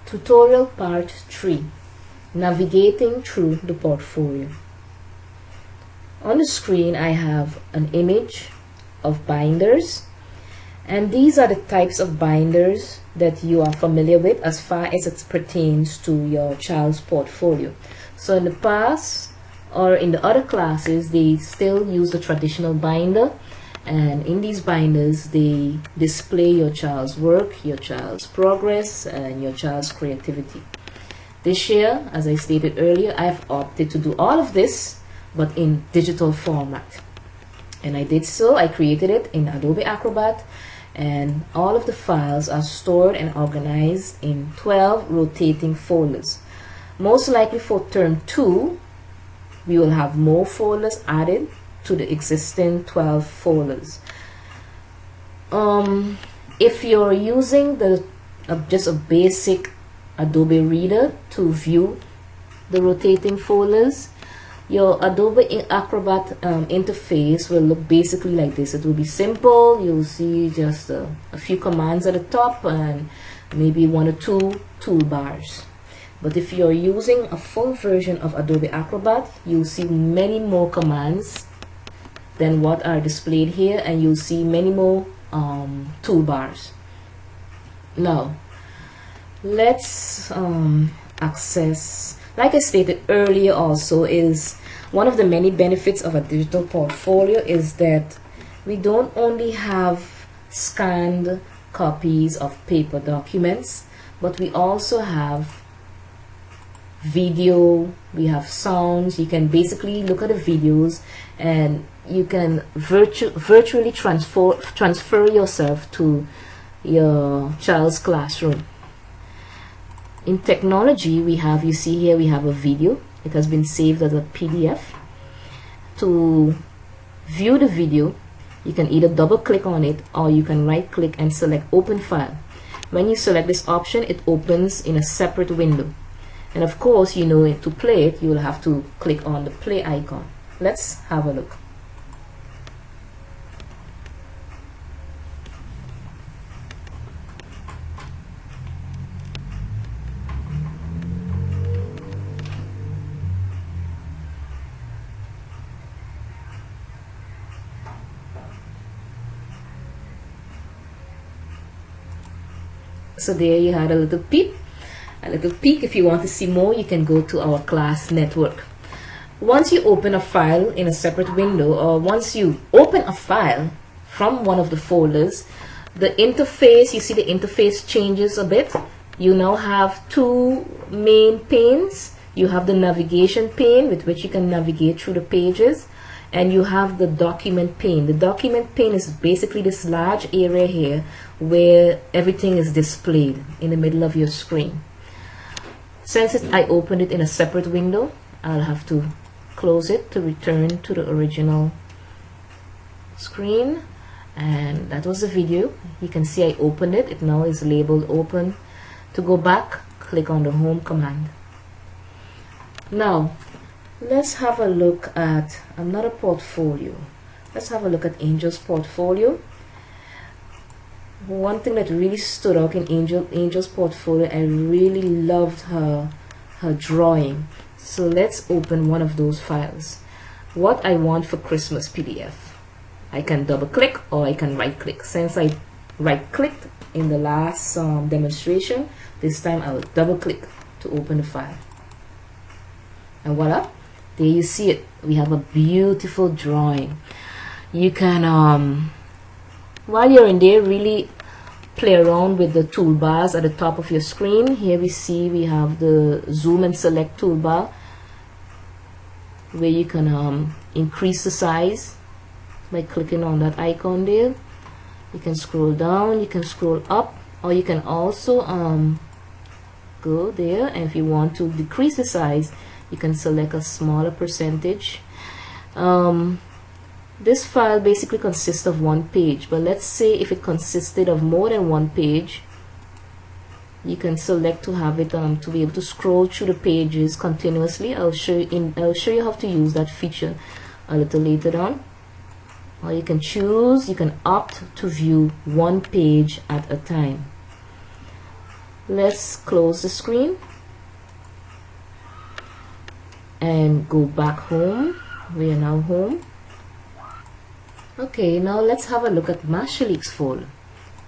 Tutorial Part 3, Navigating Through the Portfolio. On the screen I have an image of binders, and these are the types of binders that you are familiar with as far as it pertains to your child's portfolio. So in the past or in the other classes, they still use the traditional binder, and in these binders they display your child's work, your child's progress, and your child's creativity. This year, as I stated earlier, I've opted to do all of this but in digital format, and I did so. I created it in Adobe Acrobat, and all of the files are stored and organized in 12 rotating folders. Most likely for term 2 we will have more folders added to the existing 12 folders. If you're using the just a basic Adobe Reader to view the rotating folders, your Adobe Acrobat interface will look basically like this. It will be simple. You'll see just a few commands at the top and maybe 1 or 2 toolbars. But if you're using a full version of Adobe Acrobat, you'll see many more commands than what are displayed here, and you'll see many more toolbars. Now let's access, like I stated earlier also, is one of the many benefits of a digital portfolio is that we don't only have scanned copies of paper documents, but we also have video, we have sounds. You can basically look at the videos and you can virtually transfer yourself to your child's classroom. In technology, we have, you see here, we have a video. It has been saved as a PDF. To view the video, you can either double click on it or you can right click and select open file. When you select this option, it opens in a separate window. And of course, you know, to play it, you will have to click on the play icon. Let's have a look. So there you had a little peek. If you want to see more, you can go to our class network. Once you open a file in a separate window, or once you open a file from one of the folders, the interface, you see the interface changes a bit. You now have 2 main panes. You have the navigation pane with which you can navigate through the pages, and you have the document pane. The document pane is basically this large area here where everything is displayed in the middle of your screen. Since I opened it in a separate window, I'll have to close it to return to the original screen. And that was the video. You can see I opened it. It now is labeled open. To go back, click on the home command. Now let's have a look at another portfolio. Let's have a look at Angel's portfolio. One thing that really stood out in Angel's portfolio, I really loved her drawing. So let's open one of those files. What I want for Christmas PDF. I can double click or I can right click. Since I right clicked in the last demonstration, this time I will double click to open the file. And voila, there you see it. We have a beautiful drawing. You can while you're in there, really play around with the toolbars at the top of your screen. Here we see we have the zoom and select toolbar where you can increase the size by clicking on that icon there. You can scroll down, you can scroll up, or you can also go there, and if you want to decrease the size, you can select a smaller percentage. This file basically consists of 1 page, but let's say if it consisted of more than 1 page, you can select to have it to be able to scroll through the pages continuously. I'll show you how to use that feature a little later on. Or you can opt to view 1 page at a time. Let's close the screen and go back home. We are now home. Okay, now let's have a look at Marshallix folder.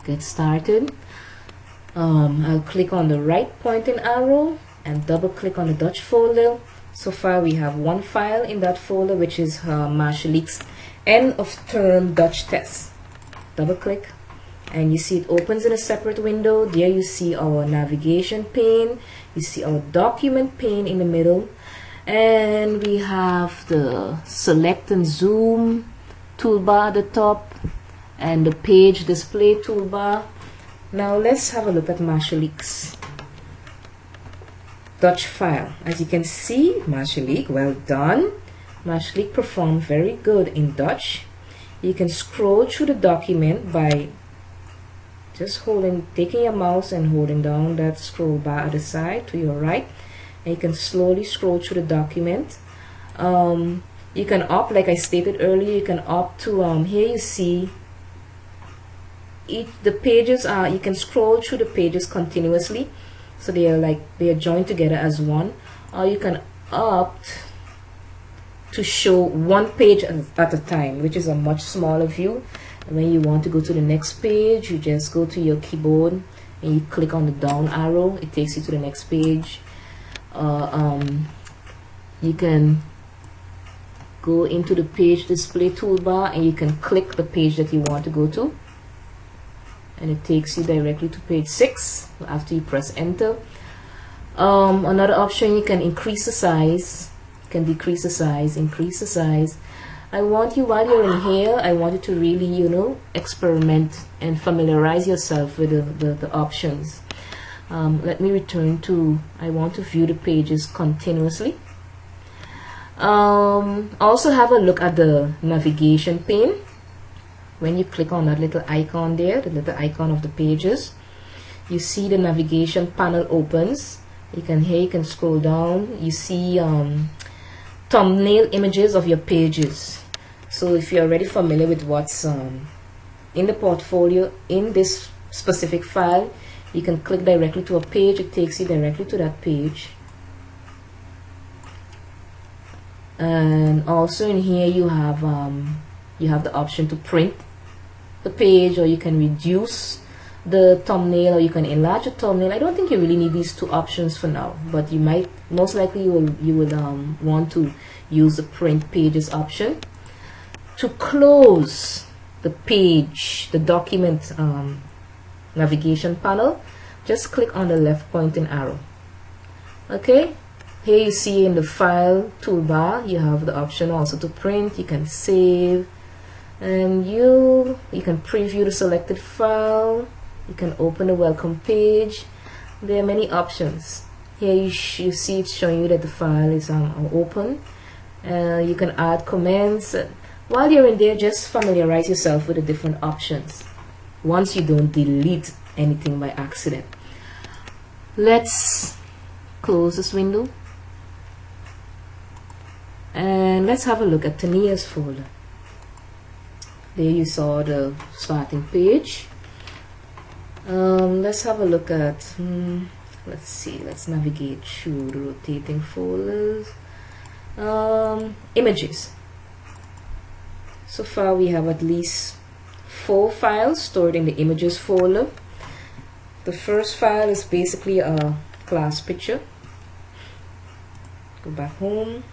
Get started. I'll click on the right pointing arrow and double click on the Dutch folder. So far we have one file in that folder, which is Marshallix end of term Dutch test. Double click and you see it opens in a separate window. There you see our navigation pane, you see our document pane in the middle, and we have the select and zoom toolbar at the top and the page display toolbar. Now let's have a look at Marshallix Dutch file. As you can see, Marshallix, well done. Marshallix performed very good in Dutch. You can scroll through the document by just taking your mouse and holding down that scroll bar at the side to your right, and you can slowly scroll through the document. You can opt, like I stated earlier, you can opt to here you see the pages are, you can scroll through the pages continuously, so they are joined together as one, or you can opt to show one page at a time, which is a much smaller view. And when you want to go to the next page, you just go to your keyboard and you click on the down arrow. It takes you to the next page. You can go into the page display toolbar and you can click the page that you want to go to, and it takes you directly to page 6 after you press enter. Another option, you can increase the size, you can decrease the size, increase the size. I want you, while you're in here, I want you to really, you know, experiment and familiarize yourself with the options. Let me return to, I want to view the pages continuously. Also have a look at the navigation pane. When you click on that little icon there, the little icon of the pages, you see the navigation panel opens. You can scroll down. You see thumbnail images of your pages. So if you're already familiar with what's in the portfolio in this specific file, you can click directly to a page. It takes you directly to that page. And also in here you have the option to print the page, or you can reduce the thumbnail, or you can enlarge the thumbnail. I don't think you really need these two options for now, but you might, most likely you will want to use the print pages option. To close the page, the document navigation panel, just click on the left pointing arrow. Okay, here you see in the file toolbar you have the option also to print. You can save, and you can preview the selected file. You can open the welcome page. There are many options. Here you see it's showing you that the file is open. You can add comments. While you're in there, just familiarize yourself with the different options once you don't delete anything by accident. Let's close this window and let's have a look at Tania's folder. There you saw the starting page. Let's have a look at, let's see, let's navigate through the rotating folders. Images. So far we have at least 4 files stored in the images folder. The first file is basically a class picture. Go back home.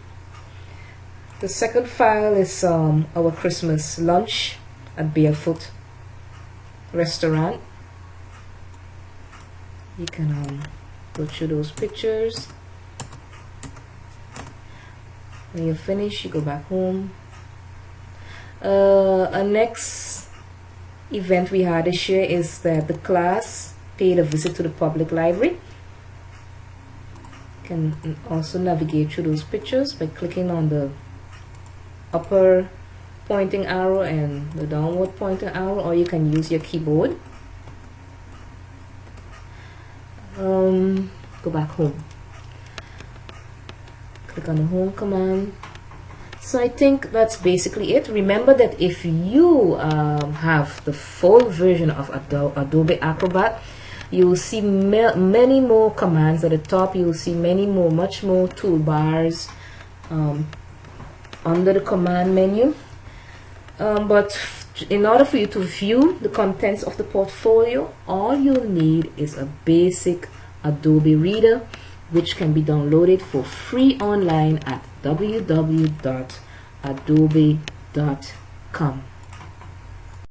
The second file is our Christmas lunch at Barefoot Restaurant. You can go through those pictures. When you're finished, you go back home. Our next event we had this year is that the class paid a visit to the public library. You can also navigate through those pictures by clicking on the upper pointing arrow and the downward pointing arrow, or you can use your keyboard. Go back home. Click on the home command. So I think that's basically it. Remember that if you have the full version of Adobe Acrobat, You will see many more commands at the top. You will see much more toolbars under the command menu. But in order for you to view the contents of the portfolio, all you'll need is a basic Adobe Reader, which can be downloaded for free online at www.adobe.com.